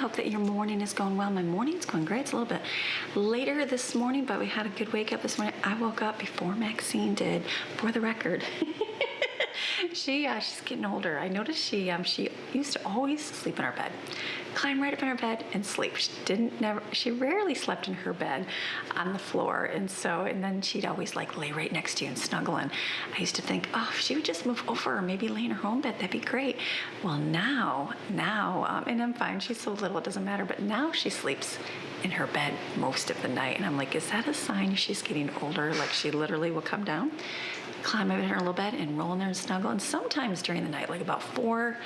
hope that your morning is going well. My morning's going great. It's a little bit later this morning, but we had a good wake up this morning. I woke up before Maxine did, for the record. She's getting older. I noticed she used to always sleep in our bed, climb right up in her bed and sleep. She rarely slept in her bed on the floor, and then she'd always like lay right next to you and snuggle. And I used to think, oh, if she would just move over or maybe lay in her own bed, that'd be great. Well, now, and I'm fine. She's so little, it doesn't matter. But now she sleeps in her bed most of the night, and I'm like, is that a sign she's getting older? Like she literally will come down, climb up in her little bed and roll in there and snuggle. And sometimes during the night, like about 4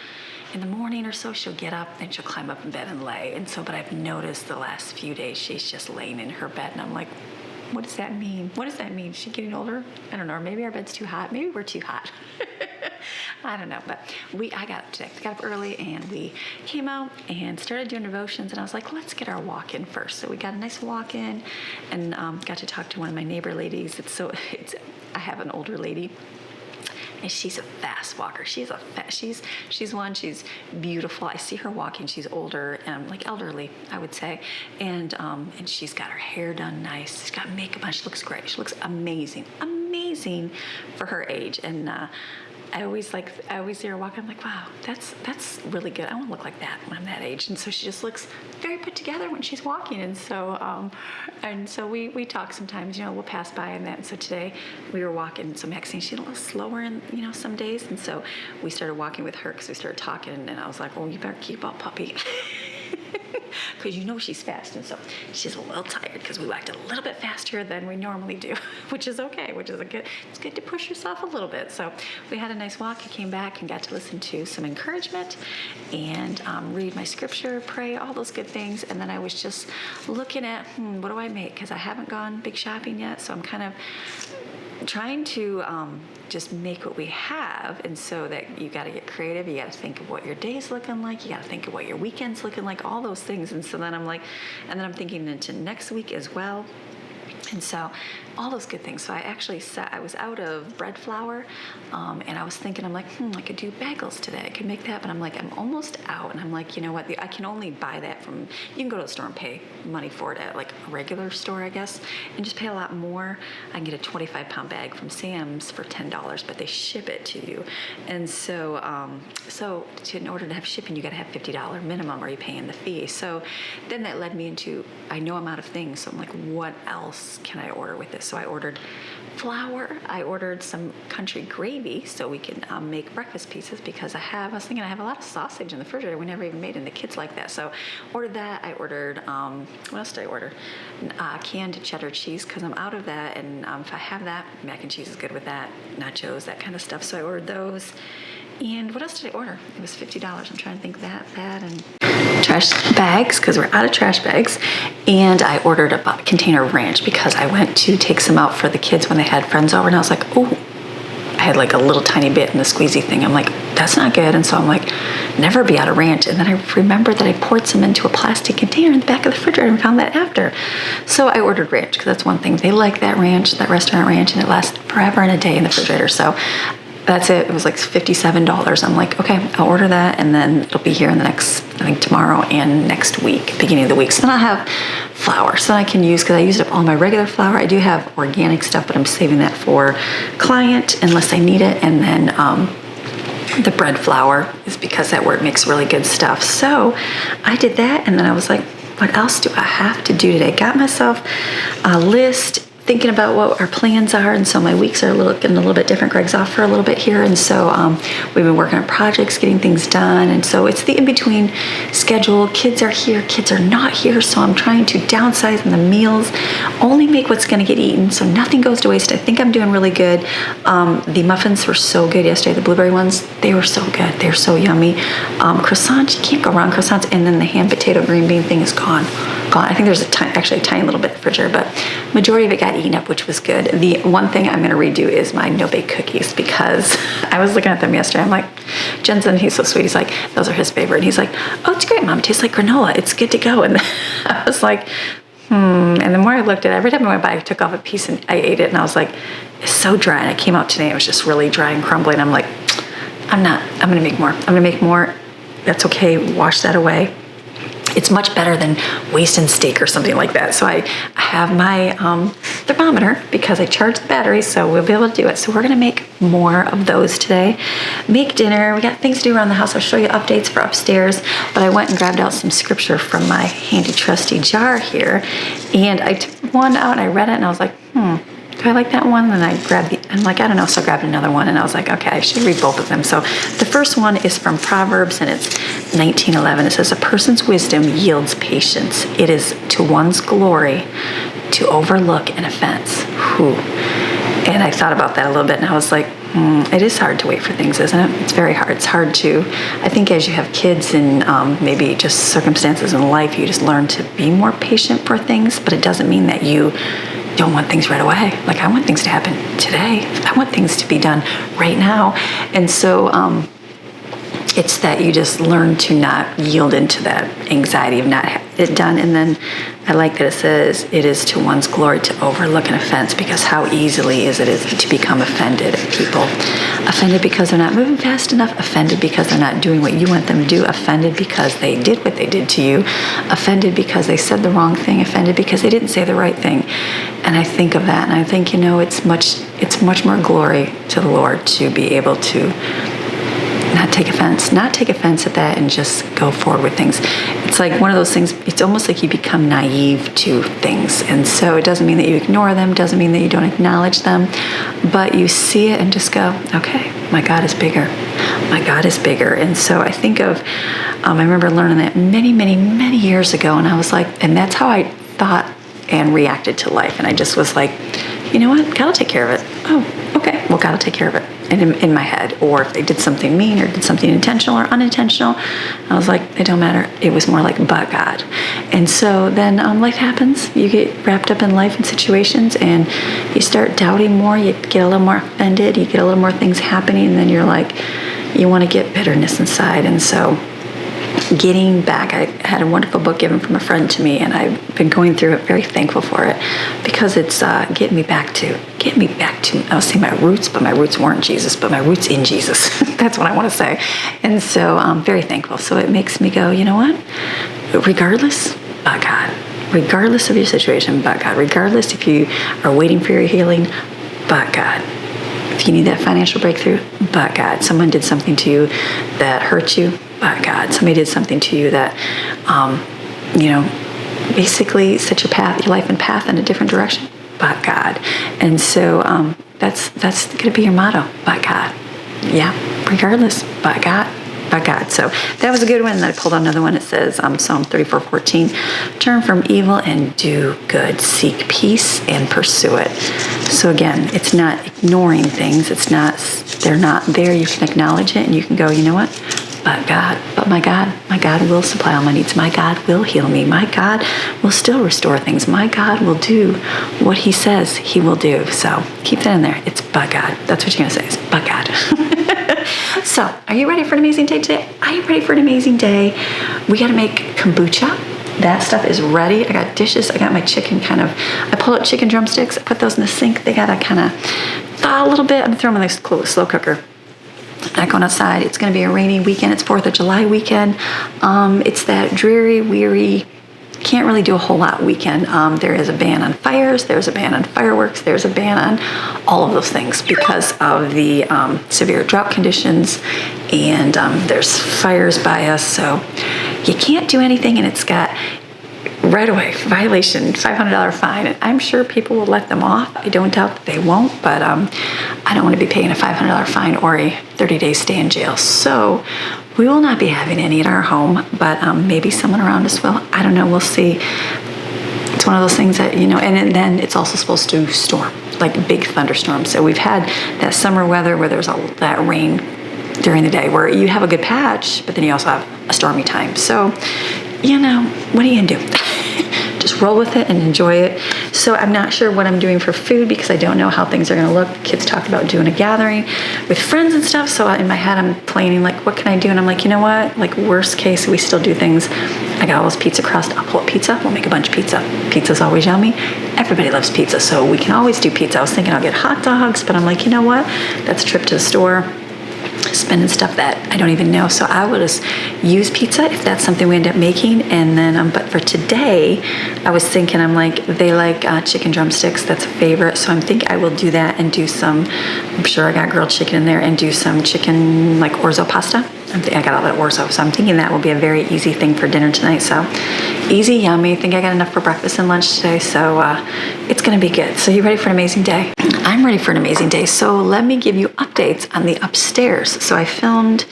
in the morning or so, she'll get up and she'll climb up in bed and lay. And so, but I've noticed the last few days she's just laying in her bed, and I'm like, what does that mean? What does that mean? Is she getting older? I don't know. Or maybe our bed's too hot. Maybe we're too hot. I don't know. But I got up today. I got up early and we came out and started doing devotions. And I was like, let's get our walk in first. So we got a nice walk in and got to talk to one of my neighbor ladies. I have an older lady. And she's a fast walker. She's beautiful. I see her walking. She's older and like elderly, I would say. And she's got her hair done nice. She's got makeup on. She looks great. She looks amazing for her age. And I always see her walking. I'm like, wow, that's really good. I want to look like that when I'm that age. And so she just looks very put together when she's walking. And so we talk sometimes. We'll pass by and that. And so today we were walking. So Maxine, she's a little slower in some days. And so we started walking with her because we started talking. And I was like, oh, you better keep up, puppy. Because she's fast, and so she's a little tired because we walked a little bit faster than we normally do, which is okay, it's good to push yourself a little bit. So we had a nice walk. I came back and got to listen to some encouragement and read my scripture, pray, all those good things. And then I was just looking at, what do I make? Because I haven't gone big shopping yet, so I'm kind of trying to just make what we have. And so that you got to get creative. You got to think of what your day's looking like. You got to think of what your weekend's looking like, all those things. And so then I'm thinking into next week as well. And so all those good things. So I was out of bread flour, and I was thinking, I'm like, I could do bagels today. I could make that, but I'm like, I'm almost out. And I'm like, you know what? I can only buy that you can go to the store and pay money for it at like a regular store, I guess, and just pay a lot more. I can get a 25-pound bag from Sam's for $10, but they ship it to you. And so, in order to have shipping, you got to have $50 minimum, or you paying the fee. So then that led me into, I know I'm out of things. So I'm like, what else can I order with this? So I ordered flour. I ordered some country gravy so we can make breakfast pieces, because I was thinking I have a lot of sausage in the refrigerator we never even made, and the kids like that. So ordered that. I ordered, what else did I order? Canned cheddar cheese, because I'm out of that, and if I have that, mac and cheese is good with that, nachos, that kind of stuff. So I ordered those. And what else did I order? It was $50. I'm trying to think that and trash bags, because we're out of trash bags. And I ordered a container of ranch because I went to take some out for the kids when they had friends over, and I was like, oh, I had like a little tiny bit in the squeezy thing. I'm like, that's not good. And so I'm like, never be out of ranch. And then I remembered that I poured some into a plastic container in the back of the refrigerator and found that after. So I ordered ranch, because that's one thing. They like that ranch, that restaurant ranch, and it lasts forever and a day in the refrigerator. So that's it. It was like $57. I'm like, okay, I'll order that, and then it'll be here in the next, I think tomorrow and next week, beginning of the week. So then I'll have flour, so then I can use, because I used up all my regular flour. I do have organic stuff, but I'm saving that for client unless I need it. And then the bread flour is because that word makes really good stuff. So I did that, and then I was like, what else do I have to do today? Got myself a list, thinking about what our plans are, and so my weeks are getting a little bit different. Greg's off for a little bit here, and so we've been working on projects, getting things done, and so it's the in-between schedule. Kids are here, kids are not here, so I'm trying to downsize in the meals, only make what's going to get eaten, so nothing goes to waste. I think I'm doing really good. The muffins were so good yesterday, the blueberry ones, they were so good, they're so yummy. Croissants, you can't go wrong croissants, and then the ham, potato, green bean thing is gone. I think there's actually a tiny little bit in the refrigerator, but majority of it got eaten up, which was good. The one thing I'm going to redo is my no-bake cookies, because I was looking at them yesterday. I'm like, Jensen, he's so sweet. He's like, those are his favorite. And he's like, oh, it's great, Mom. It tastes like granola. It's good to go. And I was like, And the more I looked at it, every time I went by, I took off a piece and I ate it. And I was like, it's so dry. And I came out today, it was just really dry and crumbly. And I'm like, I'm going to make more. I'm going to make more. That's okay. Wash that away. It's much better than wasting steak or something like that. So I have my thermometer because I charge the battery, so we'll be able to do it. So we're gonna make more of those today. Make dinner. We got things to do around the house. I'll show you updates for upstairs, but I went and grabbed out some scripture from my handy trusty jar here, and I took one out and I read it and I was like, do I like that one? And I grabbed I'm like, I don't know, so I grabbed another one and I was like, okay, I should read both of them. So the first one is from Proverbs and it's 19:11. It says, a person's wisdom yields patience. It is to one's glory to overlook an offense. Whew. And I thought about that a little bit and I was like, it is hard to wait for things, isn't it? It's very hard. It's hard to, I think as you have kids and maybe just circumstances in life, you just learn to be more patient for things, but it doesn't mean that you don't want things right away. Like, I want things to happen today. I want things to be done right now. And so it's that you just learn to not yield into that anxiety of not having it done. And then I like that it says it is to one's glory to overlook an offense, because how easily is it to become offended at people. Offended because they're not moving fast enough, offended because they're not doing what you want them to do, offended because they did what they did to you, offended because they said the wrong thing, offended because they didn't say the right thing. And I think of that and I think, it's much more glory to the Lord to be able to not take offense at that and just go forward with things. It's like one of those things, it's almost like you become naive to things. And so it doesn't mean that you ignore them, doesn't mean that you don't acknowledge them, but you see it and just go, okay, my God is bigger. My God is bigger. And so I think of, I remember learning that many, many, many years ago, and I was like, and that's how I thought and reacted to life. And I just was like, you know what? God will take care of it. Oh, okay. Well, God will take care of it. And in my head, or if they did something mean or did something intentional or unintentional, I was like, it don't matter. It was more like, but God. And so then life happens. You get wrapped up in life and situations and you start doubting more. You get a little more offended. You get a little more things happening. And then you're like, you want to get bitterness inside. And so getting back, I had a wonderful book given from a friend to me, and I've been going through it, very thankful for it, because it's getting me back to, I was saying my roots, but my roots weren't Jesus, but my roots in Jesus. That's what I want to say. And so I'm very thankful. So it makes me go, you know what? Regardless, but God. Regardless of your situation, but God. Regardless if you are waiting for your healing, but God. If you need that financial breakthrough, but God. Someone did something to you that hurt you, but God. Somebody did something to you that, basically set your life and path in a different direction, but God. And so that's going to be your motto, but God. Yeah, regardless, but God. By God. So that was a good one. And then I pulled out another one. It says Psalm 34:14, turn from evil and do good, seek peace and pursue it. So again, it's not ignoring things. They're not there. You can acknowledge it and you can go, you know what? But God, but my God will supply all my needs. My God will heal me. My God will still restore things. My God will do what he says he will do. So keep that in there. It's but God. That's what you're going to say. It's but God. So, are you ready for an amazing day today? Are you ready for an amazing day? We got to make kombucha. That stuff is ready. I got dishes. I got my chicken I pulled out chicken drumsticks. I put those in the sink. They got to kind of thaw a little bit. I'm going to throw them in the slow cooker. Not going outside. It's going to be a rainy weekend. It's 4th of July weekend. It's that dreary, weary, can't really do a whole lot weekend. There is a ban on fires. There's a ban on fireworks. There's a ban on all of those things because of the severe drought conditions, and there's fires by us. So you can't do anything, and it's got right away violation, $500 fine. And I'm sure people will let them off. I don't doubt that they won't, but I don't want to be paying a $500 fine or a 30-day stay in jail. So we will not be having any at our home, but maybe someone around us will. I don't know. We'll see. It's one of those things that, and then it's also supposed to storm, like big thunderstorms. So we've had that summer weather where there's that rain during the day where you have a good patch, but then you also have a stormy time. So, what are you going to do? Just roll with it and enjoy it. So I'm not sure what I'm doing for food because I don't know how things are going to look. Kids talked about doing a gathering with friends and stuff. So in my head, I'm planning, like, what can I do? And I'm like, you know what? Like, worst case, we still do things. I got all this pizza crust. I'll pull up pizza. We'll make a bunch of pizza. Pizza's always yummy. Everybody loves pizza. So we can always do pizza. I was thinking I'll get hot dogs, but I'm like, you know what? That's a trip to the store. spending stuff that I don't even know. So I will just use pizza if that's something we end up making. And then, but for today, I was thinking, I'm like, they like chicken drumsticks. That's a favorite. So I'm thinking I will do that and do some, I'm sure I got grilled chicken in there, and do some chicken like orzo pasta. I got all that orzo. So I'm thinking that will be a very easy thing for dinner tonight. So easy, yummy. I think I got enough for breakfast and lunch today. So it's going to be good. So you ready for an amazing day? I'm ready for an amazing day. So let me give you updates on the upstairs. So I filmed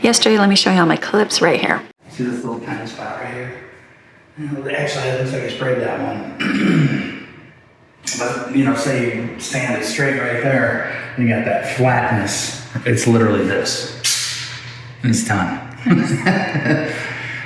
yesterday. Let me show you all my clips right here. See this little tiny spot right here? Actually, it looks like I sprayed that one. But, you know, say you stand it straight right there, you got that flatness. It's literally this. It's done.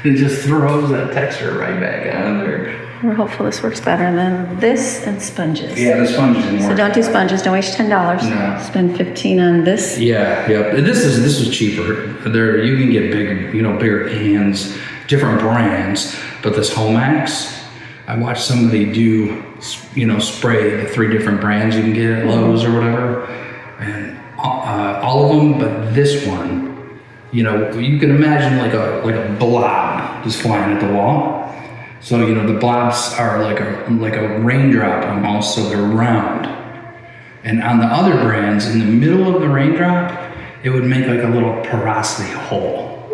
It just throws that texture right back on there. We're hopeful this works better than this and sponges. Yeah, the sponges didn't work. So don't do sponges. Don't waste $10. No. Spend $15 on this. Yeah, yep. This is cheaper. There you can get bigger pans, different brands. But this Homeschooling, I watched somebody do, spray the 3 different brands you can get at Lowe's or whatever, and all of them. But this one, you can imagine like a blob just flying at the wall. So, the blobs are like a raindrop almost, so they're round. And on the other brands, in the middle of the raindrop, it would make like a little porosity hole.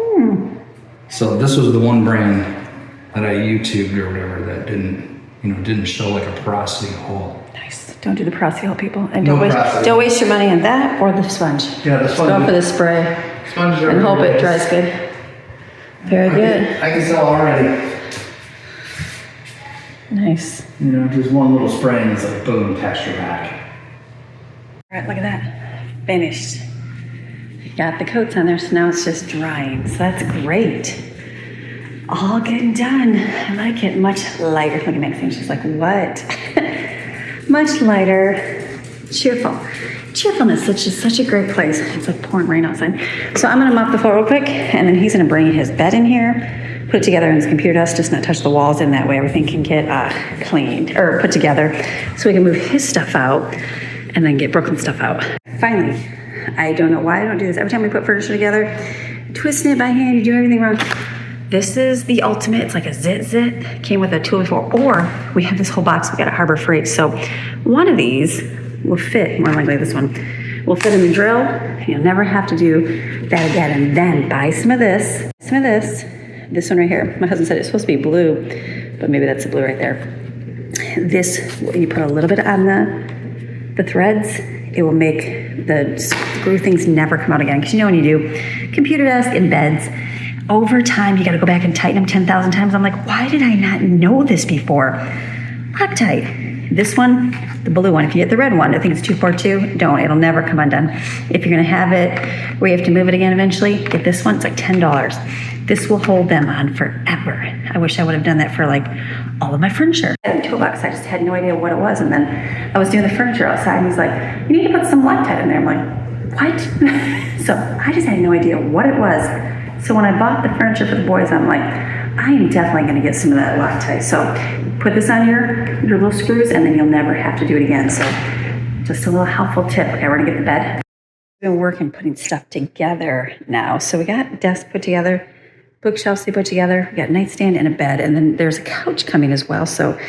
So this was the one brand that I YouTubed or whatever that didn't show like a porosity hole. Nice. Don't do the porosity hole, people. And don't waste your money on that or the sponge. Yeah, the sponge. Go for the spray. Sponges are and hope really it nice. dries good. Very good. I can tell already. Nice. Just one little spray and it's like boom, texture back. All right, look at that. Finished. Got the coats on there, so now it's just drying. So that's great. All getting done. I like it. Much lighter. Look at Maxine. She's like, what? Much lighter. Cheerful. Cheerfulness. It's just such a great place. It's like pouring rain outside. So I'm going to mop the floor real quick, and then he's going to bring his bed in here, put it together in his computer desk, just not touch the walls, and that way everything can get cleaned or put together so we can move his stuff out and then get Brooklyn's stuff out. Finally, I don't know why I don't do this. Every time we put furniture together, twisting it by hand, you do everything wrong. This is the ultimate. It's like a zit. Came with a tool before. Or we have this whole box we got at Harbor Freight. So one of these will fit, more likely this one, will fit in the drill. You'll never have to do that again. And then buy some of this. This one right here. My husband said it's supposed to be blue, but maybe that's the blue right there. This, you put a little bit on the threads. It will make the screw things never come out again. Because when you do computer desk and beds, over time, you got to go back and tighten them 10,000 times. I'm like, why did I not know this before? Loctite. This one, the blue one. If you get the red one, I think it's 242. Don't. It'll never come undone. If you're going to have it where you have to move it again eventually, get this one. It's like $10. This will hold them on forever. I wish I would have done that for like all of my furniture. I had a toolbox. I just had no idea what it was. And then I was doing the furniture outside, and he's like, you need to put some Loctite in there. I'm like, what? So I just had no idea what it was. So when I bought the furniture for the boys, I'm like, I am definitely going to get some of that Loctite. So put this on your little screws, and then you'll never have to do it again. So just a little helpful tip. Okay, we're going to get the bed. We've been working putting stuff together now. So we got desk put together, bookshelves they put together, we got a nightstand and a bed, and then there's a couch coming as well. So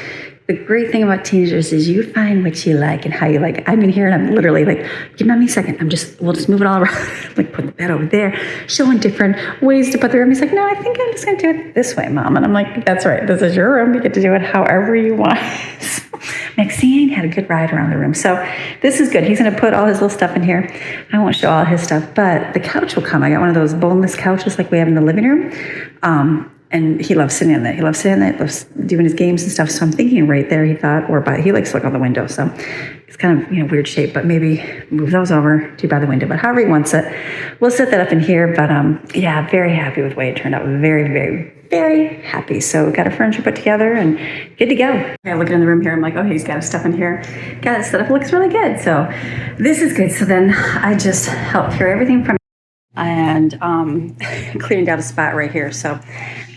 the great thing about teenagers is you find what you like and how you like it. I'm in here and I'm literally like, give me a second. We'll just move it all around. Like put the bed over there, showing different ways to put the room. He's like, no, I think I'm just going to do it this way, Mom. And I'm like, that's right. This is your room. You get to do it however you want. So Maxine had a good ride around the room. So this is good. He's going to put all his little stuff in here. I won't show all his stuff, but the couch will come. I got one of those boneless couches like we have in the living room. And he loves sitting in that. He loves doing his games and stuff. So I'm thinking right there, he likes to look out the window. So it's kind of, weird shape, but maybe move those over to by the window. But however he wants it, we'll set that up in here. But yeah, very happy with the way it turned out. Very, very, very happy. So got our furniture put together and good to go. I look in the room here. I'm like, oh, he's got his stuff in here. Got it set up. It looks really good. So this is good. So then I just helped carry everything from and cleaned out a spot right here. So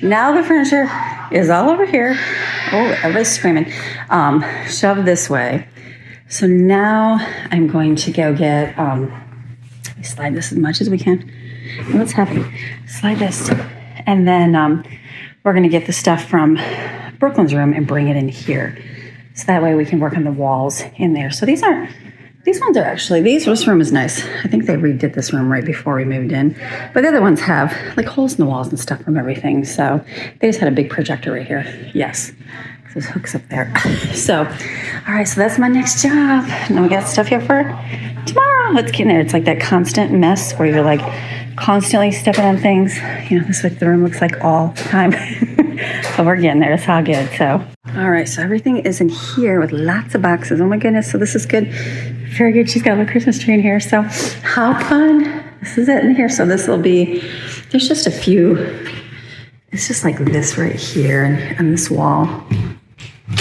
now the furniture is all over here. Oh, everybody's screaming. Shoved this way. So now I'm going to go get We slide this as much as we can. Oh, it's heavy. Slide this. And then we're going to get the stuff from Brooklyn's room and bring it in here. So that way we can work on the walls in there. So these ones are actually, this room is nice. I think they redid this room right before we moved in. But the other ones have like holes in the walls and stuff from everything. So they just had a big projector right here. Yes. There's hooks up there. So, all right, so that's my next job. And then we got stuff here for tomorrow. Let's get in there. It's like that constant mess where you're like constantly stepping on things. You know, this is what the room looks like all the time. But we're getting there. It's all good. So, all right, so everything is in here with lots of boxes. Oh my goodness. So this is good. Very good. She's got a little Christmas tree in here. So how fun. This is it in here. So this will be, there's just a few. It's just like this right here and on this wall.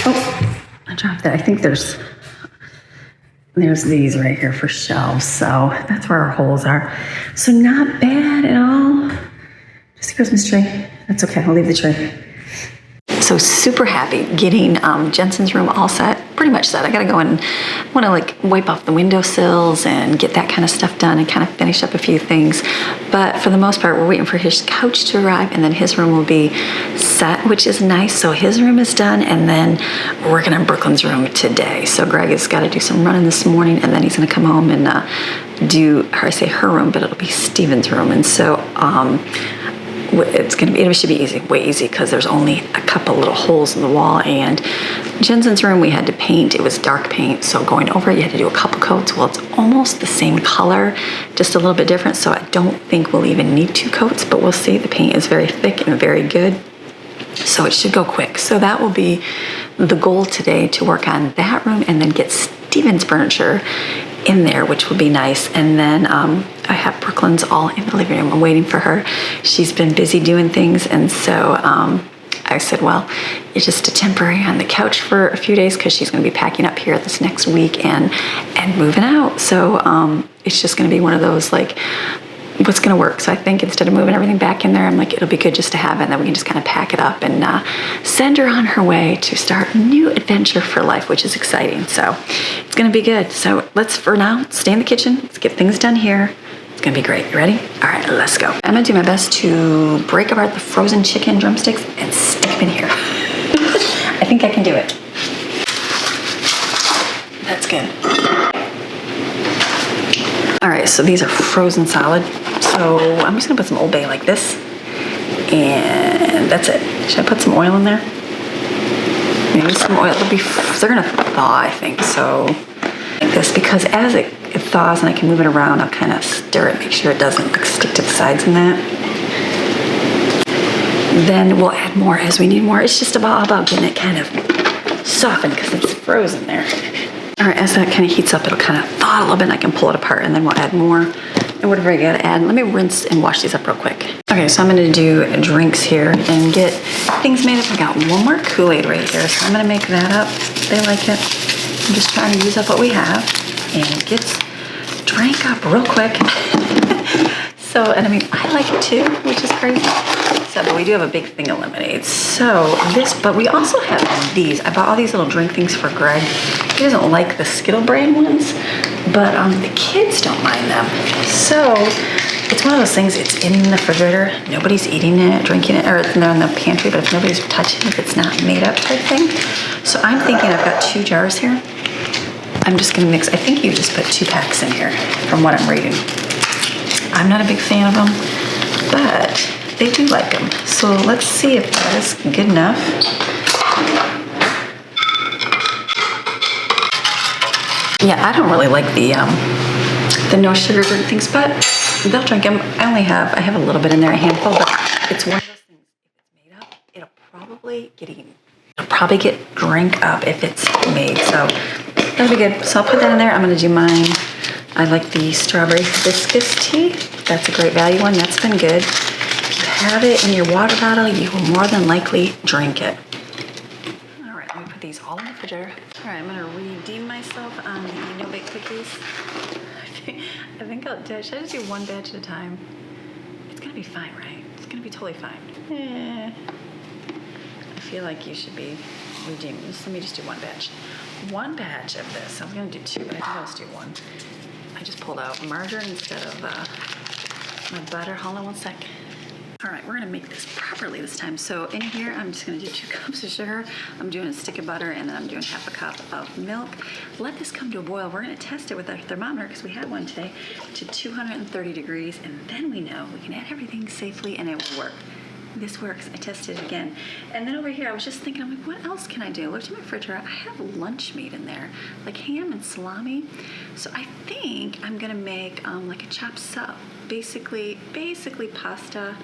Oh, I dropped that. I think there's these right here for shelves. So that's where our holes are. So not bad at all. Just a Christmas tree. That's okay. I'll leave the tree. So super happy getting Jensen's room all set, pretty much set. I gotta go and want to like wipe off the windowsills and get that kind of stuff done and kind of finish up a few things. But for the most part, we're waiting for his couch to arrive and then his room will be set, which is nice. So his room is done and then we're working on Brooklyn's room today. So Greg has got to do some running this morning and then he's gonna come home and do, I say her room, but it'll be Steven's room. And so it should be easy, way easy, because there's only a couple little holes in the wall. And Jensen's room we had to paint. It was dark paint, so going over it you had to do a couple coats. Well, it's almost the same color, just a little bit different, so I don't think we'll even need 2 coats, but we'll see. The paint is very thick and very good, so it should go quick. So that will be the goal today, to work on that room and then get Steven's furniture in there, which will be nice. And then I have Brooklyn's all in the living room. I'm waiting for her. She's been busy doing things, and so I said, well, it's just a temporary on the couch for a few days because she's going to be packing up here this next week and moving out. So it's just going to be one of those like, what's going to work. So I think instead of moving everything back in there, I'm like, it'll be good just to have it, and then we can just kind of pack it up and send her on her way to start a new adventure for life, which is exciting. So it's going to be good. So let's, for now, stay in the kitchen. Let's get things done here. It's going to be great. You ready? All right, let's go. I'm going to do my best to break apart the frozen chicken drumsticks and stick them in here. I think I can do it. That's good. All right, so these are frozen solid. So I'm just gonna put some Old Bay like this, and that's it. Should I put some oil in there? Maybe some oil. They're gonna thaw, I think. So like this, because as it thaws and I can move it around, I'll kind of stir it, make sure it doesn't stick to the sides and that. Then we'll add more as we need more. It's just about getting it kind of softened because it's frozen there. All right, as that kind of heats up, it'll kind of thaw a little bit and I can pull it apart, and then we'll add more. And whatever I gotta add, let me rinse and wash these up real quick. Okay, so I'm gonna do drinks here and get things made up. I got one more Kool-Aid right here, so I'm gonna make that up. They like it. I'm just trying to use up what we have, and it gets drank up real quick. So, and I mean, I like it too, which is crazy. So, but we do have a big thing of lemonade. So but we also have these. I bought all these little drink things for Greg. He doesn't like the Skittle brand ones, but the kids don't mind them. So it's one of those things, it's in the refrigerator. Nobody's eating it, drinking it, or they're in the pantry, but if nobody's touching it, it's not made up type thing. So I'm thinking I've got 2 jars here. I'm just gonna mix, I think you just put 2 packs in here from what I'm reading. I'm not a big fan of them, but they do like them. So let's see if that is good enough. Yeah, I don't really like the no sugar drink things, but they'll drink them. I have a little bit in there, a handful, but it's one of those things, if it's made up, it'll probably get eaten. It'll probably get drank up if it's made, so that'll be good. So I'll put that in there. I'm gonna do mine. I like the strawberry hibiscus tea. That's a great value one. That's been good. If you have it in your water bottle, you will more than likely drink it. All right, let me put these all in the refrigerator. All right, I'm gonna redeem myself on the no-bake cookies. I think should I just do one batch at a time? It's gonna be fine, right? It's gonna be totally fine. I feel like you should be redeeming this. Let me just do one batch. One batch of this. I was gonna do 2, but I think I'll just do 1. I just pulled out margarine instead of my butter. Hold on one sec. All right, we're gonna make this properly this time. So in here, I'm just gonna do 2 cups of sugar. I'm doing a stick of butter, and then I'm doing half a cup of milk. Let this come to a boil. We're gonna test it with our thermometer, because we had one today, to 230 degrees, and then we know we can add everything safely and it will work. This works. I tested it again. And then over here, I was just thinking, I'm like, what else can I do? I looked at my refrigerator. I have lunch meat in there, like ham and salami. So I think I'm gonna make like a chopped sub, basically pasta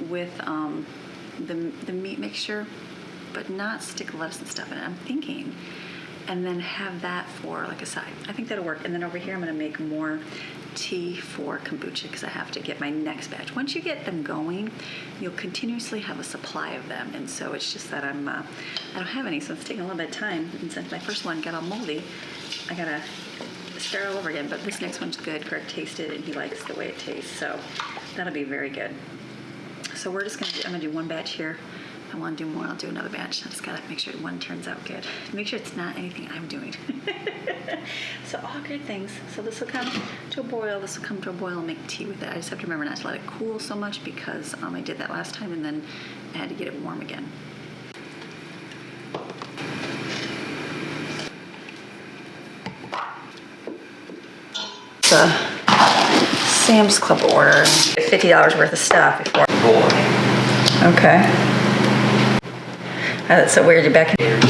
with the meat mixture, but not stick lettuce and stuff in it. I'm thinking, and then have that for like a side. I think that'll work. And then over here, I'm gonna make more tea for kombucha, because I have to get my next batch. Once you get them going, you'll continuously have a supply of them. And so it's just that I don't have any, so it's taking a little bit of time. And since my first one got all moldy, I gotta start all over again. But this next one's good. Greg tasted it and he likes the way it tastes, so that'll be very good. So we're just I'm gonna do 1 batch here. If I want to do more, I'll do another batch. I just gotta make sure one turns out good. Make sure it's not anything I'm doing. So all good things. So this will come to a boil. This will come to a boil and make tea with it. I just have to remember not to let it cool so much, because I did that last time and then I had to get it warm again. The Sam's Club order. $50 worth of stuff before. Okay. That's so weird. You're back in.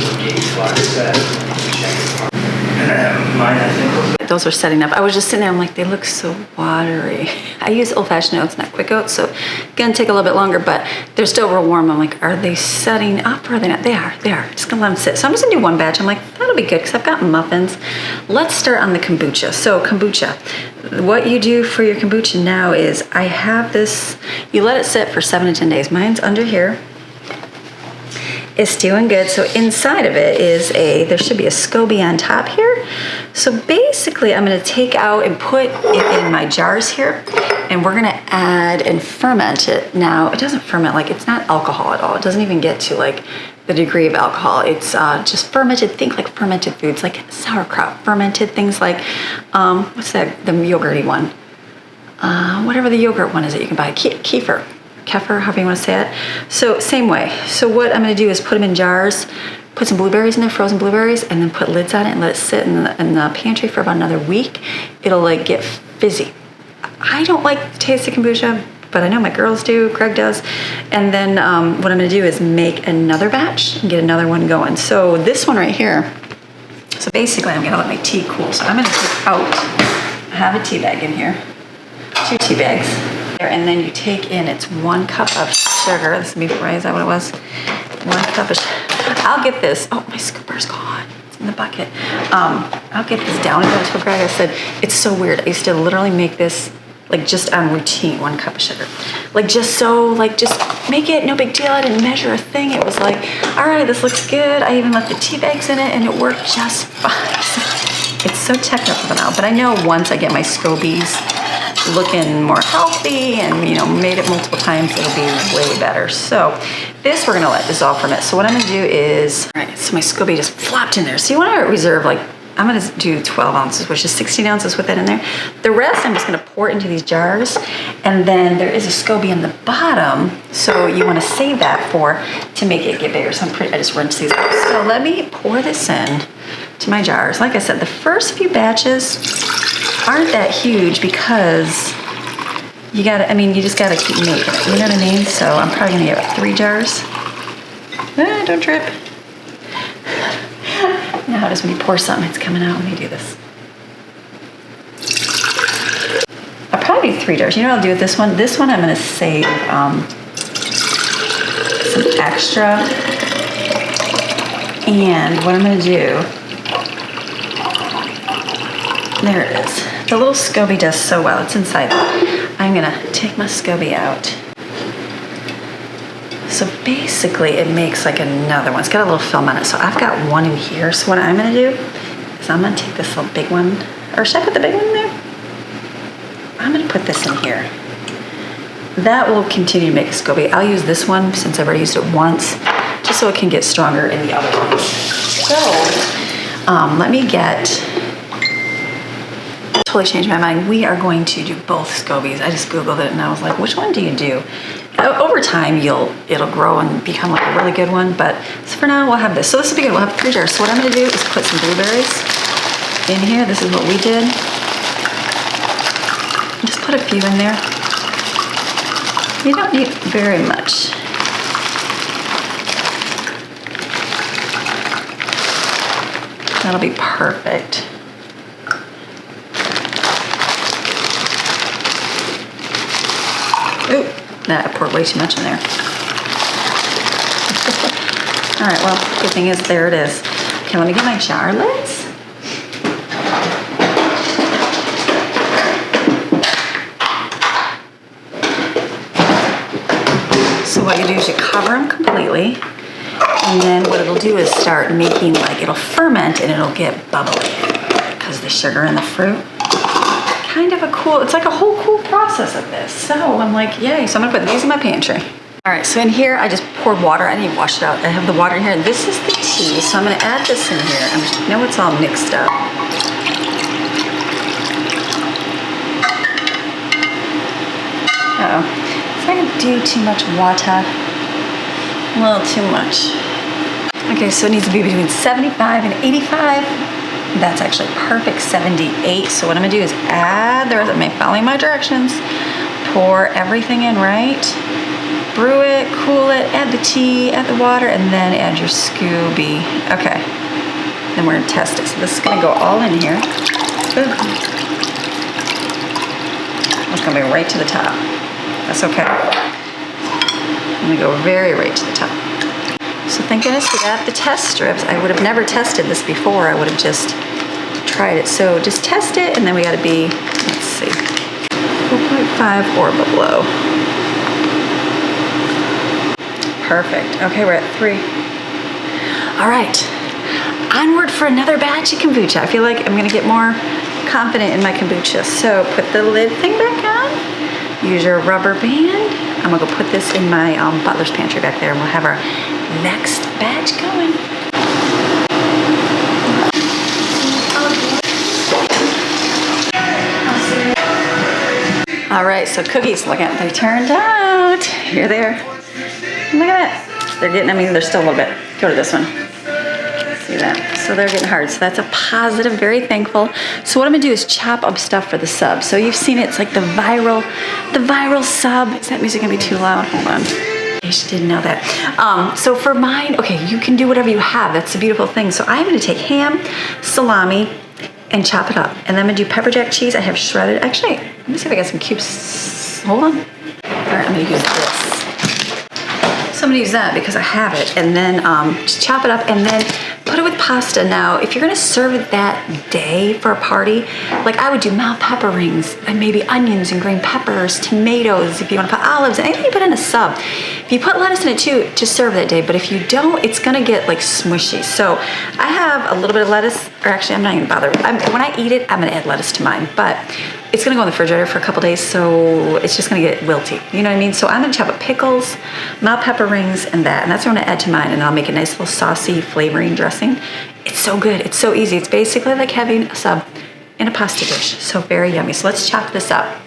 Those are setting up. I was just sitting there. I'm like, they look so watery. I use old-fashioned oats, not quick oats, so gonna take a little bit longer, but they're still real warm. I'm like, are they setting up or are they not? They are. They are. Just gonna let them sit. So I'm just gonna do 1 batch. I'm like, that'll be good because I've got muffins. Let's start on the kombucha. So kombucha. What you do for your kombucha now is, I have this. You let it sit for 7 to 10 days. Mine's under here. It's doing good. So inside of it is there should be a SCOBY on top here. So basically I'm gonna take out and put it in my jars here, and we're gonna add and ferment it. Now, it doesn't ferment, like it's not alcohol at all. It doesn't even get to like the degree of alcohol. It's just fermented, think like fermented foods, like sauerkraut, fermented things like, what's that, the yogurty one? Whatever the yogurt one is that you can buy, kefir, however you want to say it. So same way. So what I'm going to do is put them in jars, put some blueberries in there, frozen blueberries, and then put lids on it and let it sit in the pantry for about another week. It'll like get fizzy. I don't like the taste of kombucha, but I know my girls do, Greg does. And then what I'm going to do is make another batch and get another one going. So this one right here, so basically I'm going to let my tea cool. So I'm going to take out, I have a tea bag in here, 2 tea bags. And then you take in, it's 1 cup of sugar. This is before, is that what it was? 1 cup of sugar. I'll get this. Oh, my scooper's gone. It's in the bucket. I'll get this down. And I told Greg, I said, it's so weird. I used to literally make this like just on routine, 1 cup of sugar. Like just make it no big deal. I didn't measure a thing. It was like, all right, this looks good. I even left the tea bags in it and it worked just fine. It's so technical now, but I know once I get my SCOBYs looking more healthy and made it multiple times, it'll be way better. So this, we're gonna let dissolve from it. So what I'm gonna do is, all right, so my SCOBY just flopped in there. So you wanna reserve, like, I'm gonna do 12 ounces, which is 16 ounces with it in there. The rest I'm just gonna pour it into these jars, and then there is a SCOBY in the bottom, so you wanna save that to make it get bigger. So I just rinse these out. So let me pour this in to my jars. Like I said, the first few batches aren't that huge because you just gotta keep making it, you know what I mean? So I'm probably gonna get 3 jars. Don't trip. You know how it is when you pour something, it's coming out. Let me do this. I'll probably do 3 jars. You know what I'll do with this one? This one I'm gonna save some extra. And what I'm gonna do, there it is. The little SCOBY does so well. It's inside. I'm gonna take my SCOBY out. So basically it makes like another one. It's got a little film on it. So I've got 1 in here. So what I'm gonna do is I'm gonna take this little big one, or should I put the big one in there? I'm gonna put this in here. That will continue to make a SCOBY. I'll use this one since I've already used it once, just so it can get stronger in the other ones. So let me get totally changed my mind. We are going to do both scobies. I just Googled it and I was like, which one do you do? Over time, it'll grow and become like a really good one. But so for now, we'll have this. So this will be good. We'll have 3 jars. So what I'm going to do is put some blueberries in here. This is what we did. Just put a few in there. You don't need very much. That'll be perfect. Ooh, I poured way too much in there. All right, well, good thing is there it is. Okay, let me get my jar lids. So what you do is you cover them completely, and then what it'll do is start making, like, it'll ferment and it'll get bubbly because the sugar in the fruit. Kind of a cool, it's like a whole cool process of this. So I'm like, yay. So I'm gonna put these in my pantry. All right, so in here, I just poured water. I didn't even wash it out. I have the water in here. This is the tea, so I'm gonna add this in here. I know it's all mixed up. Uh-oh. Is that gonna do too much water? A little too much. Okay, so it needs to be between 75 and 85. That's actually perfect, 78. So what I'm gonna do is add the rest. I'm following my directions. Pour everything in, right? Brew it, cool it, add the tea, add the water, and then add your Scooby. Okay, then we're gonna test it. So this is gonna go all in here. Ooh. It's gonna be right to the top. That's okay. I'm gonna go right to the top. So thank goodness for that. The test strips, I would have never tested this before. I would have just tried it. So just test it, and then we gotta be, let's see, 4.5 or below. Perfect. Okay, we're at 3. All right, onward for another batch of kombucha. I feel like I'm gonna get more confident in my kombucha. So put the lid thing back on, use your rubber band. I'm gonna go put this in my butler's pantry back there, and we'll have our next batch going. All right, so cookies, look at, they turned out. Here they are. Look at that. They're getting, I mean, they're still a little bit. Go to this one. See that? So they're getting hard. So that's a positive, very thankful. So what I'm gonna do is chop up stuff for the sub. So you've seen it, it's like the viral sub. Is that music gonna be too loud? Hold on. She didn't know that. So for mine, okay, you can do whatever you have. That's the beautiful thing. So I'm gonna take ham, salami, and chop it up. And then I'm gonna do pepper jack cheese. I have shredded. Actually, let me see if I got some cubes. Hold on. All right, I'm gonna use this. So I'm gonna use that because I have it. And then just chop it up and then put it with pasta. Now, if you're gonna serve it that day for a party, like I would do mild pepper rings and maybe onions and green peppers, tomatoes, if you wanna put olives, anything you put in a sub. If you put lettuce in it too, just serve that day. But if you don't, it's gonna get like smushy. So I have a little bit of lettuce, or actually I'm not even bothered. When I eat it, I'm gonna add lettuce to mine, but it's gonna go in the refrigerator for a couple days, so it's just gonna get wilty. You know what I mean? So I'm gonna chop up pickles, mild pepper rings, and that, and that's what I'm gonna add to mine, and I'll make a nice little saucy flavoring dressing. It's so good, it's so easy. It's basically like having a sub in a pasta dish. So very yummy. So let's chop this up.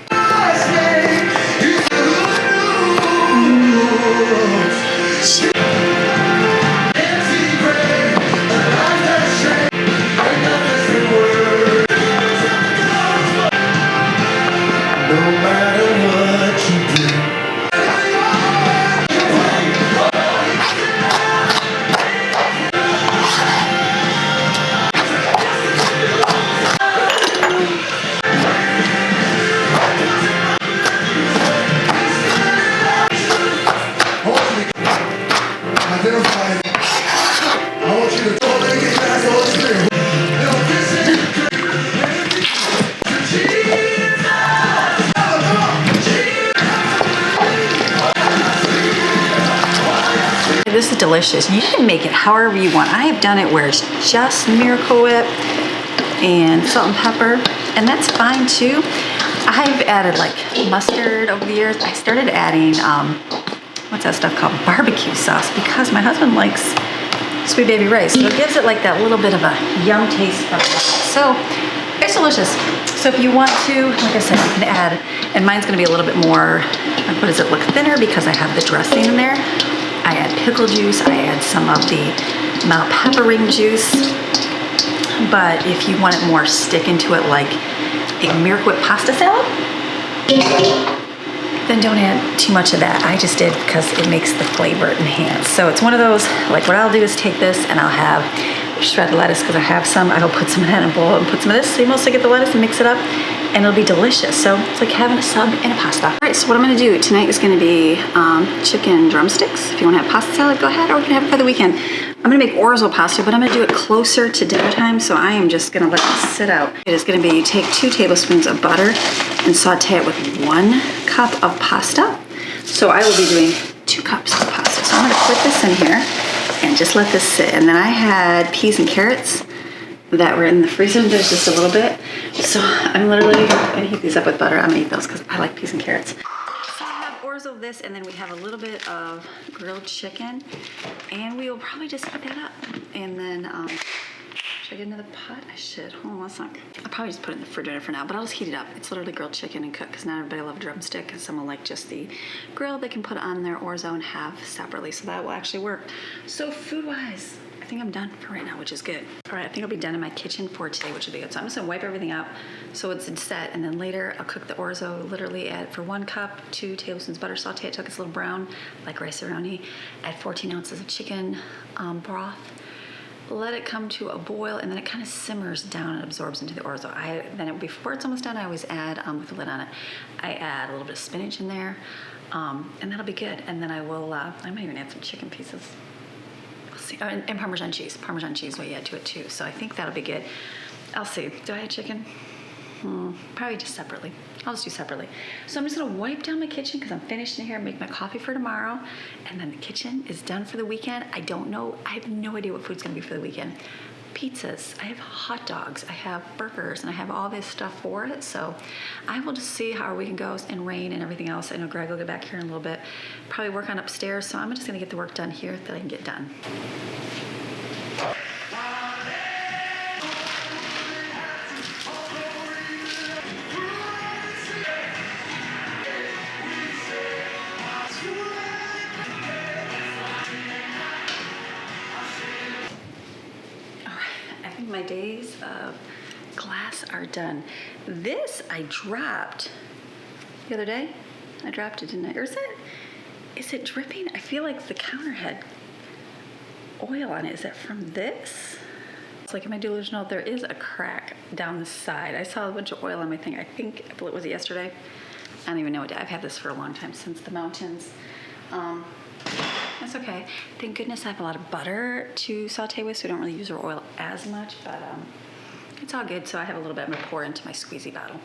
This is delicious. You can make it however you want. I have done it where it's just Miracle Whip and salt and pepper, and that's fine too. I've added like mustard over the years. I started adding, what's that stuff called? Barbecue sauce, because my husband likes Sweet Baby Ray's. So it gives it like that little bit of a yum taste from it. So I It's delicious. So if you want to, like I said, you can add, and mine's gonna be a little bit more, like, what does it look, thinner, because I have the dressing in there. I add pickle juice, I add some of the Mount peppering juice. But if you want it more stick into it, like a Miracle Whip pasta salad, then don't add too much of that. I just did because it makes the flavor enhance. So it's one of those, like what I'll do is take this and I'll have shredded lettuce because I have some. I'll put some in that in a bowl and put some of this. So you mostly get the lettuce and mix it up and it'll be delicious. So it's like having a sub and a pasta. All right, so what I'm gonna do tonight is gonna be chicken drumsticks. If you wanna have pasta salad, go ahead, or we can have it for the weekend. I'm gonna make orzo pasta, but I'm gonna do it closer to dinner time, so I am just gonna let it sit out. It is gonna be, take 2 tablespoons of butter and saute it with 1 cup of pasta. So I will be doing 2 cups of pasta. So I'm gonna put this in here and just let this sit. And then I had peas and carrots that were in the freezer. There's just a little bit. So I'm literally gonna heat these up with butter. I'm gonna eat those because I like peas and carrots. So I have orzo of this, and then we have a little bit of grilled chicken, and we will probably just heat that up. And then, should I get another pot? I should. Hold on one sec. I'll probably just put it in the refrigerator for now, but I'll just heat it up. It's literally grilled chicken and cook, because not everybody loves drumstick, and some will like just the grill. They can put on their orzo and have separately, so that will actually work. So food-wise, I think I'm done for right now, which is good. All right, I think I'll be done in my kitchen for today, which will be good. So I'm just gonna wipe everything up so it's set, and then later I'll cook the orzo, literally add for 1 cup, 2 tablespoons butter, saute it till it's a little brown, like rice-a-roni, add 14 ounces of chicken broth, let it come to a boil, and then it kind of simmers down and absorbs into the orzo. Before it's almost done, I always add, with the lid on it, I add a little bit of spinach in there, and that'll be good. And then I will, I might even add some chicken pieces. We'll see. Oh, and Parmesan cheese. Parmesan cheese will add to it too. So I think that'll be good. I'll see. Do I add chicken? Probably just separately. I'll just do separately. So I'm just gonna wipe down my kitchen because I'm finished in here, make my coffee for tomorrow, and then the kitchen is done for the weekend. I don't know, I have no idea what food's gonna be for the weekend. Pizzas, I have hot dogs, I have burgers, and I have all this stuff for it. So I will just see how our weekend goes, and rain and everything else. I know Greg will get back here in a little bit, probably work on upstairs. So I'm just gonna get the work done here that I can get done. My days of glass are done. This I dropped the other day. I dropped it, didn't I? Or is it dripping? I feel like the counter had oil on it. Is that from this? It's like, am I delusional? There is a crack down the side. I saw a bunch of oil on my thing. I believe it was yesterday. I don't even know what day. I've had this for a long time, since the mountains. That's okay. Thank goodness I have a lot of butter to saute with, so we don't really use our oil as much, but it's all good. So I have a little bit. I'm gonna pour into my squeezy bottle.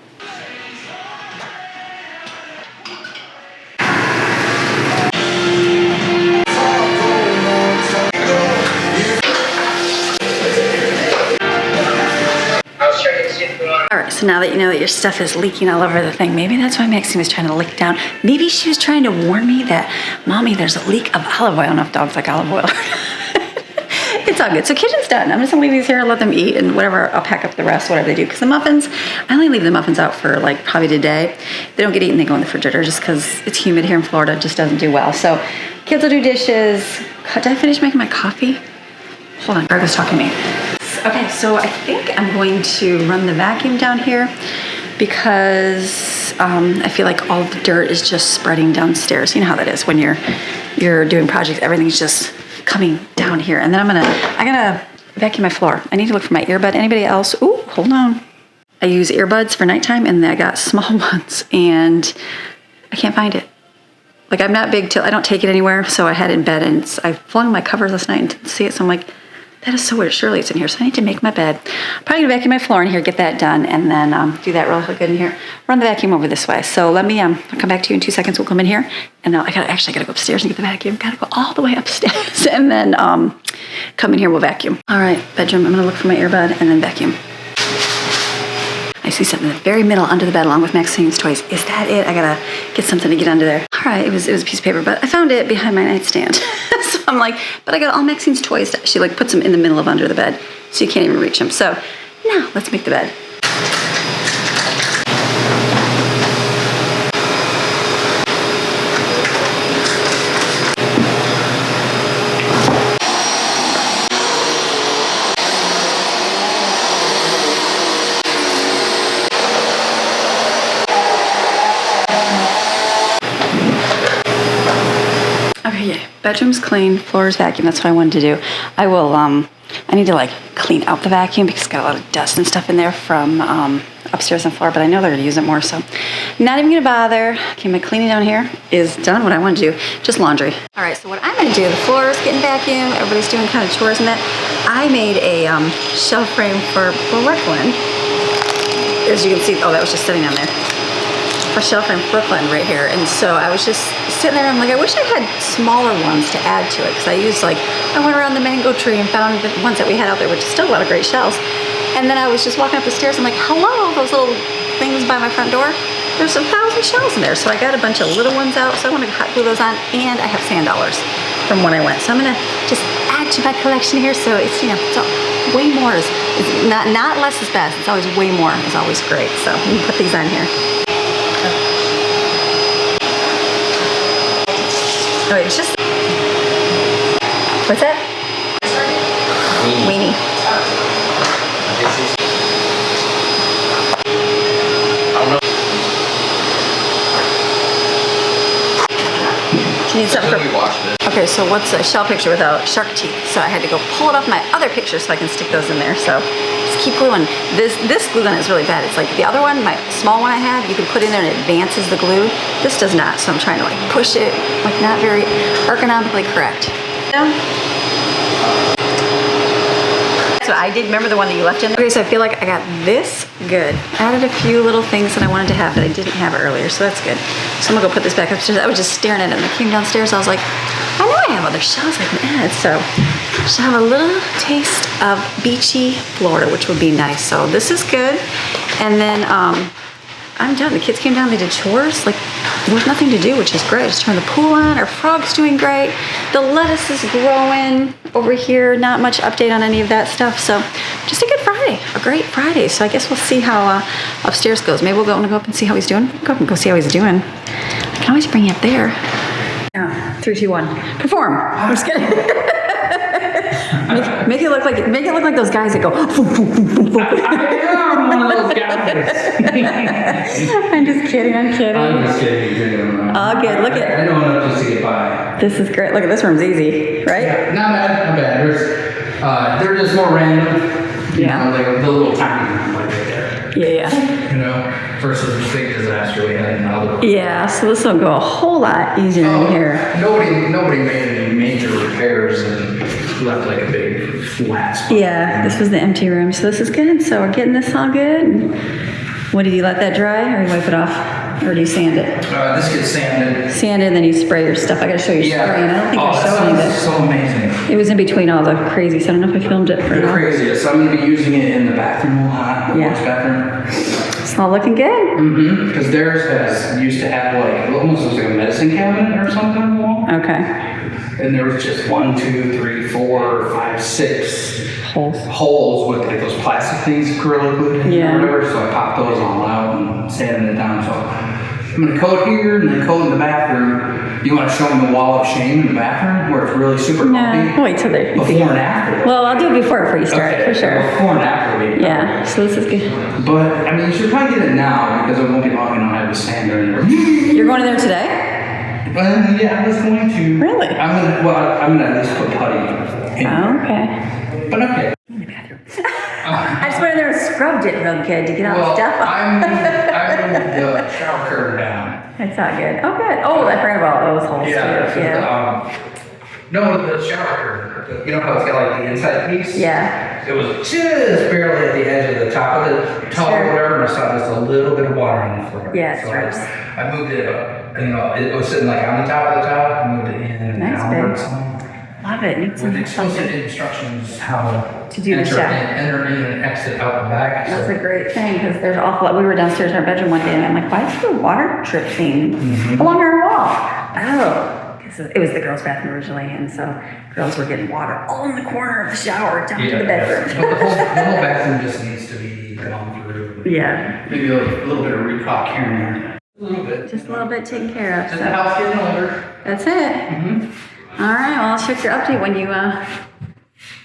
All right, so now that you know that your stuff is leaking all over the thing, maybe that's why Maxine was trying to lick down. Maybe she was trying to warn me that, Mommy, there's a leak of olive oil. I don't know if dogs like olive oil. It's all good. So kitchen's done. I'm just gonna leave these here, let them eat, and whatever, I'll pack up the rest, whatever they do. Because the muffins, I only leave the muffins out for like probably today. They don't get eaten, they go in the refrigerator just because it's humid here in Florida. It just doesn't do well. So kids will do dishes. Did I finish making my coffee? Hold on, Greg was talking to me. Okay, so I think I'm going to run the vacuum down here because I feel like all the dirt is just spreading downstairs. You know how that is when you're doing projects, everything's just coming down here. And then I gotta vacuum my floor. I need to look for my earbud. Anybody else? Ooh, hold on. I use earbuds for nighttime, and I got small ones, and I can't find it. Like, I'm not big till I don't take it anywhere, so I had it in bed, and I flung my covers last night and didn't see it, so I'm like, that is so weird. Surely it's in here. So I need to make my bed. Probably gonna vacuum my floor in here, get that done, and then do that really good in here. Run the vacuum over this way. So let me I'll come back to you in 2 seconds. We'll come in here, and I gotta go upstairs and get the vacuum. Gotta go all the way upstairs, and then come in here. We'll vacuum. All right, bedroom. I'm gonna look for my earbud and then vacuum. I see something in the very middle under the bed along with Maxine's toys. Is that it? I gotta get something to get under there. All right, it was a piece of paper, but I found it behind my nightstand. So I'm like, but I got all Maxine's toys. She like puts them in the middle of under the bed, so you can't even reach them. So now let's make the bed. Bedroom's clean, floor's vacuum. That's what I wanted to do. I will, I need to like clean out the vacuum because it's got a lot of dust and stuff in there from upstairs on the floor, but I know they're gonna use it more, so not even gonna bother. Okay, my cleaning down here is done. What I want to do, just laundry. All right, so what I'm gonna do, the floor is getting vacuumed, everybody's doing kind of chores and that. I made a shelf frame for Brooklyn. As you can see, oh, that was just sitting down there. A shelf frame for Brooklyn right here, and so I was just sitting there, I'm like, I wish I had smaller ones to add to it, because I used like, I went around the mango tree and found the ones that we had out there, which is still a lot of great shelves. And then I was just walking up the stairs, I'm like, hello, those little things by my front door, there's 1,000 shelves in there. So I got a bunch of little ones out, so I want to hot glue those on, and I have sand dollars from when I went. So I'm gonna just add to my collection here, so it's, you know, it's way more is not less is best, it's always way more is always great. So let me put these on here. Oh, it's just, what's that? Weenie. You need something for, okay, so what's a shell picture without shark teeth? So I had to go pull it off my other picture so I can stick those in there. So just keep gluing. This glue gun is really bad. It's like the other one, my small one I had, you can put in there and it advances the glue. This does not, so I'm trying to like push it, like not very ergonomically correct. So I did remember the one that you left in there. Okay, so I feel like I got this good. Added a few little things that I wanted to have that I didn't have earlier, so that's good. So I'm gonna go put this back upstairs. I was just staring at it and I came downstairs. I was like, I know I have other shelves I can add. So just have a little taste of beachy Florida, which would be nice. So this is good. And then I'm done. The kids came down, they did chores. Like there was nothing to do, which is great. Just turned the pool on. Our frog's doing great. The lettuce is growing over here. Not much update on any of that stuff. So just a good Friday, a great Friday. So I guess we'll see how upstairs goes. Maybe we'll go up and see how he's doing. Go up and go see how he's doing. I can always bring you up there. 3, 2, 1, perform. I'm just kidding. make it look like those guys that go. I'm one of those guys. I'm just kidding. I'm just kidding. All good. Look at. I know enough just to get by. This is great. Look at this room's easy, right? Yeah, not bad. They're just more random. You know, like the little tiny room like right there. Yeah. You know, versus the big disaster we had in Alabama. Yeah. So this will go a whole lot easier in here. Nobody made any major repairs and left like a big flat spot. Yeah. This was the empty room, so this is good. So we're getting this all good. What did you let that dry, or you wipe it off? Or do you sand it? This gets sanded. Sanded, then you spray your stuff. I gotta show you spraying. I don't think I showed you It's so amazing. It was in between all the crazy, so I don't know if I filmed it for The now. craziest. I'm going to be using it in the bathroom a lot, the Yeah. boys' bathroom. It's all looking good. Because theirs used to have like, it almost looks like a medicine cabinet or something on the wall. Okay. And there was just 1, 2, 3, 4, 5, 6 holes with like those plastic things Gorilla glued in Yeah. or whatever. So I popped those all out and sanded it down. So I'm going to coat here and then coat in the bathroom. You want to show them the wall of shame in the bathroom where it's really super No, bumpy? wait till they. Before and after. Well, I'll do it before you start, Okay, for sure. Before and after we. Yeah, so this is good. But I mean, you should probably get it now because it won't be long enough to have the sander in there. You're going in there today? Yeah, I was going to. Really? I'm gonna at least put putty in. Oh, okay. But okay. In the bathroom. I just went in there and scrubbed it real good to get all the stuff off. I'm the shower curtain down. It's all good. Oh, good. Oh, I forgot about those holes too. Yeah. No, the shower curtain. You know how it's got like the inside piece? Yeah. It was just barely at the edge of the top of the tub or whatever, and I saw just a little bit of water on the floor. Yeah, it so drips. I moved it up. You know, it was sitting like on the top of the tub. I moved it in and Nice, downward babe. some. Love it. Needs With some explicit instructions how To do the enter, shower. enter in and exit out the back. That's So a great thing because there's an awful lot. We were downstairs in our bedroom one day and I'm like, why is the water dripping along our wall? Oh, because it was the girls' bathroom originally, and so girls were getting water all in the corner of the shower down to the bedroom. But the whole bathroom just needs to be gone through. Yeah, Maybe a little bit of recaulk here and there. A little bit. just a little bit taken care of. Just So the house getting older. that's it. All right, well, I'll check your update when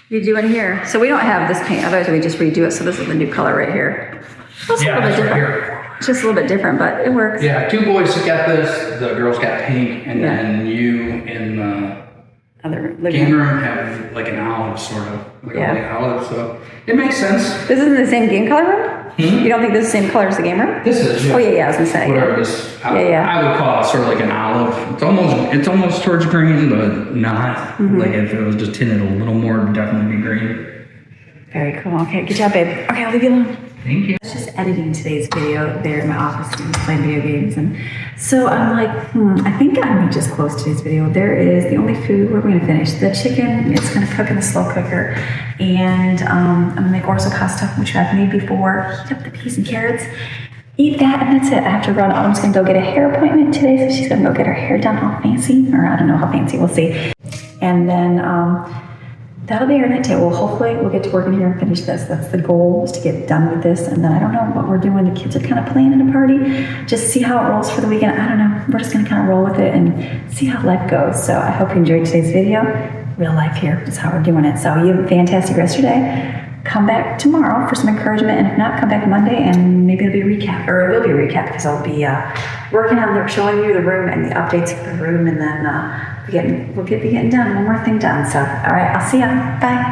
you do in here. So we don't have this paint, otherwise we just redo it. So this is the new color right here. It's a little bit it's right different. here. Just a little bit different, but it works. Yeah, 2 boys got this. The girls got pink, and Yeah. then you in the other living Game room. room have like an olive sort of, like Yeah. a white olive, so it makes sense. This isn't the same game color room? You don't think this is the same color as the game room? This is, Oh, yeah, I was gonna say. whatever this, Yeah. I would call it sort of like an olive. It's almost towards green, but not. Mm-hmm. Like if it was just tinted a little more, it'd definitely be green. Very cool. Okay, good job, babe. Okay, I'll leave you alone. Thank you. I was just editing today's video there in my office and just playing video games. And so I'm like, I think I'm gonna just close today's video. There is the only food we're gonna finish. The chicken, it's gonna cook in the slow cooker. And I'm gonna make orzo pasta, which I've made before. Heat up the peas and carrots. Eat that, and that's it. I have to run. Autumn's gonna go get a hair appointment today, so she's gonna go get her hair done all fancy. Or I don't know how fancy, we'll see. And then that'll be our night table. Hopefully we'll get to work in here and finish this. That's the goal, is to get done with this. And then I don't know what we're doing. The kids are kind of planning a party. Just see how it rolls for the weekend. I don't know. We're just gonna kind of roll with it and see how life goes. So I hope you enjoyed today's video. Real life here is how we're doing it. So you have a fantastic rest of your day. Come back tomorrow for some encouragement, and if not, come back Monday and maybe it'll be a recap, or it will be a recap because I'll be working on showing you the room and the updates for the room, and then we'll be getting done, one more thing done. So, all right, I'll see ya. Bye.